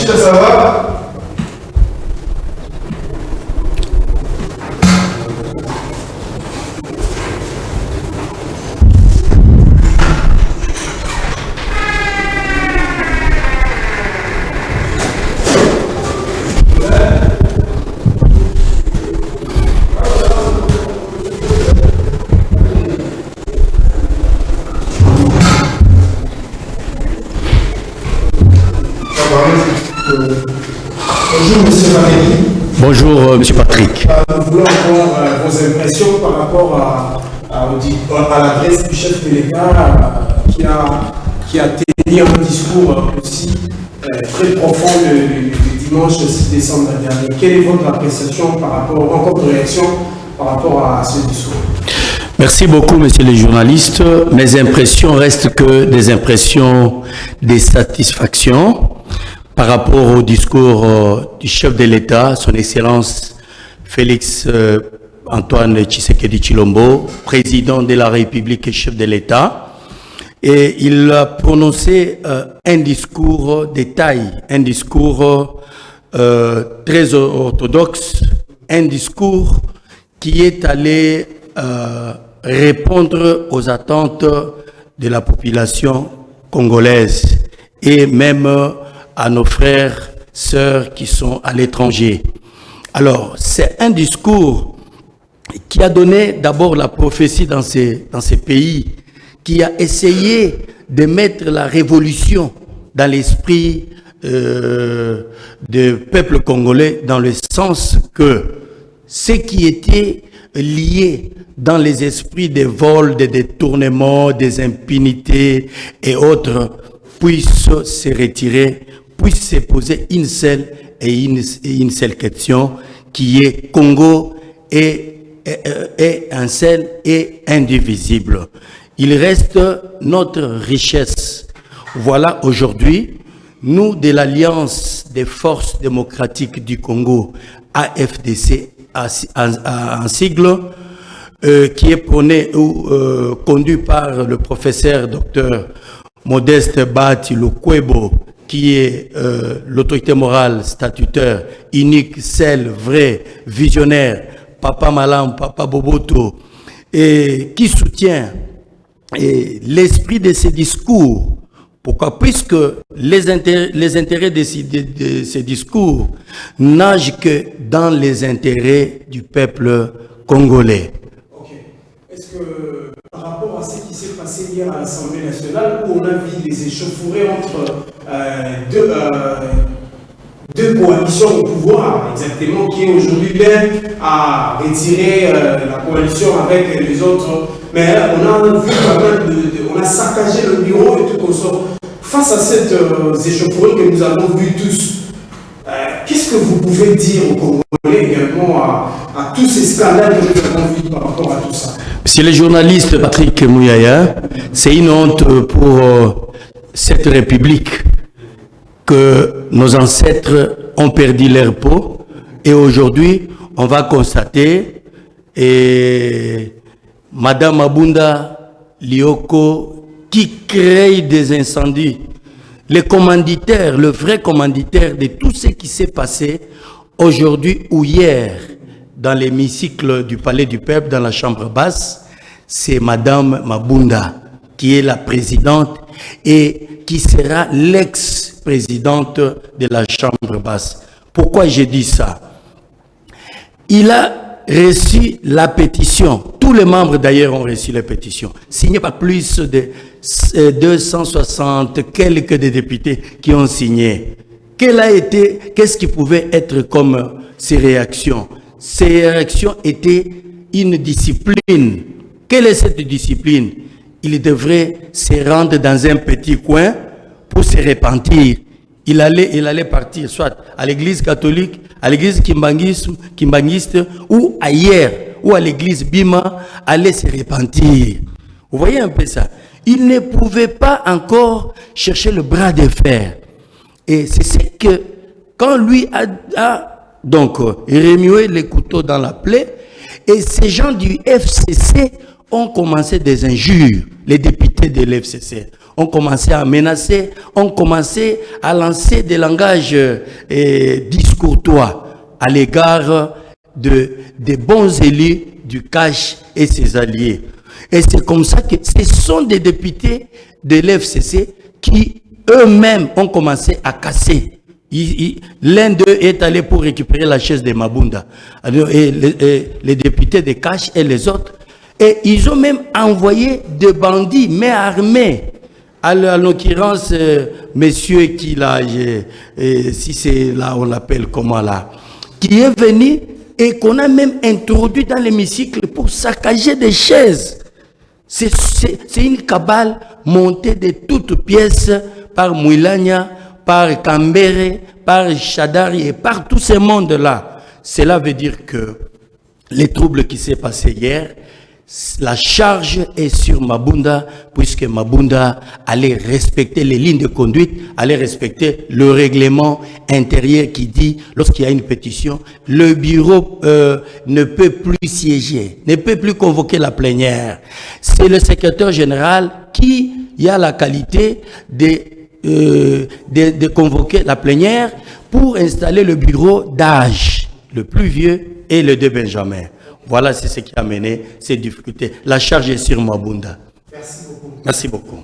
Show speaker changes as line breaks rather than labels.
Michel, ça va? Bonjour, monsieur Valéry.
Bonjour, monsieur Patrick.
Nous voulons avoir vos impressions par rapport à l'adresse du chef de l'État qui a tenu un discours aussi très profond le dimanche 6 décembre dernier. Quelle est votre appréciation par rapport, encore de réaction par rapport à ce discours?
Merci beaucoup, messieurs les journalistes. Mes impressions restent que des impressions de satisfaction par rapport au discours du chef de l'État, son Excellence Félix Antoine Tshisekedi Tshilombo, président de la République et chef de l'État. Et il a prononcé un discours de taille, un discours très orthodoxe, un discours qui est allé répondre aux attentes de la population congolaise et même à nos frères, sœurs qui sont à l'étranger. Alors, c'est un discours qui a donné d'abord la prophétie dans ces pays, qui a essayé de mettre la révolution dans l'esprit du peuple congolais, dans le sens que ce qui était lié dans les esprits des vols, des détournements, des impunités et autres puissent se retirer, puisse se poser une seule question qui est Congo est un seul et indivisible. Il reste notre richesse. Voilà aujourd'hui, nous de l'Alliance des forces démocratiques du Congo, AFDC en sigle, qui est prôné ou conduit par le professeur Dr Modeste Bahati Lukwebo, qui est l'autorité morale statutaire, unique, seule, vraie, visionnaire, Papa Malam, Papa Boboto, et qui soutient l'esprit de ces discours. Pourquoi? Puisque les intérêts de ces discours nagent que dans les intérêts du peuple congolais.
Ok. Est-ce que par rapport à ce qui s'est passé hier à l'Assemblée nationale, où on a vu des échauffourées entre deux coalitions au pouvoir, exactement, qui aujourd'hui l'aide à retirer la coalition avec les autres, mais on a vu quand même, on a saccagé le bureau et tout comme ça. Face à cette échauffourée que nous avons vu tous, qu'est-ce que vous pouvez dire aux Congolais également à tous ces scandales que nous avons vus par rapport à tout ça?
Monsieur le journaliste Patrick Mouyaya, c'est une honte pour cette République que nos ancêtres ont perdu leur peau et aujourd'hui on va constater Madame Abunda Lioko qui crée des incendies. Le commanditaire, le vrai commanditaire de tout ce qui s'est passé aujourd'hui ou hier dans l'hémicycle du Palais du Peuple, dans la chambre basse, c'est Madame Mabunda qui est la présidente et qui sera l'ex-présidente de la chambre basse. Pourquoi j'ai dit ça? Il a reçu la pétition. Tous les membres d'ailleurs ont reçu la pétition. Signé par plus de 260 quelques des députés qui ont signé. Qu'est-ce qui pouvait être comme ces réactions? Ces réactions étaient une discipline. Quelle est cette discipline? Il devrait se rendre dans un petit coin pour se repentir. Il allait partir soit à l'église catholique, à l'église kimbanguiste ou ailleurs, ou à l'église Bima, aller se repentir. Vous voyez un peu ça? Il ne pouvait pas encore chercher le bras de fer. Et c'est ce que, quand lui a donc remué les couteaux dans la plaie, et ces gens du FCC ont commencé des injures, les députés de l'FCC ont commencé à menacer, ont commencé à lancer des langages discourtois à l'égard des bons élus du CACH et ses alliés. Et c'est comme ça que ce sont des députés de l'FCC qui eux-mêmes ont commencé à casser. L'un d'eux est allé pour récupérer la chaise de Mabunda. Et les députés de CACH et les autres. Et ils ont même envoyé des bandits, mais armés. À l'occurrence, monsieur qui là, si c'est là, on l'appelle comment là, qui est venu et qu'on a même introduit dans l'hémicycle pour saccager des chaises. C'est une cabale montée de toutes pièces par Mouilania, par Kambere, par Chadari et par tous ces mondes-là. Cela veut dire que les troubles qui s'est passé hier, la charge est sur Mabunda, puisque Mabunda allait respecter les lignes de conduite, allait respecter le règlement intérieur qui dit, lorsqu'il y a une pétition, le bureau ne peut plus siéger, ne peut plus convoquer la plénière. C'est le secrétaire général qui a la qualité de convoquer la plénière pour installer le bureau d'âge, le plus vieux et le de Benjamin. Voilà, c'est ce qui a mené ces difficultés. La charge est sur Mabunda.
Merci beaucoup.
Merci beaucoup.